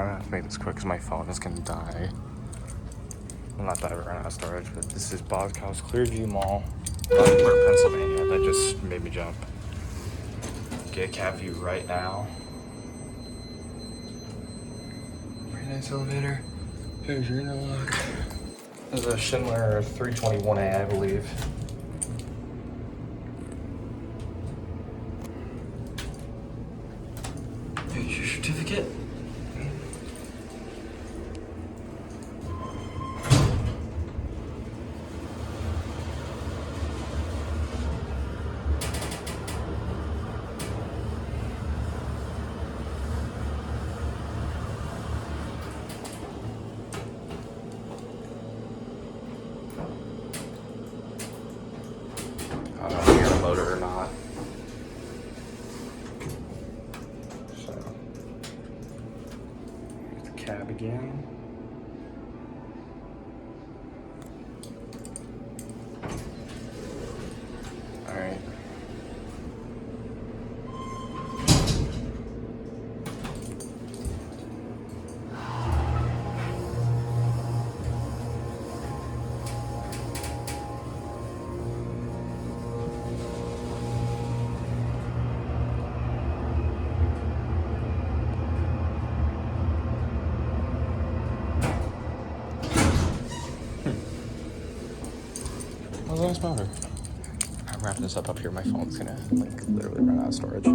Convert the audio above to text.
gonna have to make this quick because my phone is gonna die. Well, not die, run out of storage, but this is Boscov's Clearview Mall, Butler, Pennsylvania. That just made me jump. Get a cab view right now. Very nice elevator. Here's your interlock. This is a Schindler 321A, I believe. Here's your certificate. I don't know if you're a motor or not. So, here's the cab again. Alright. What's the nice motor? I'm wrapping this up here. My phone's gonna like literally run out of storage.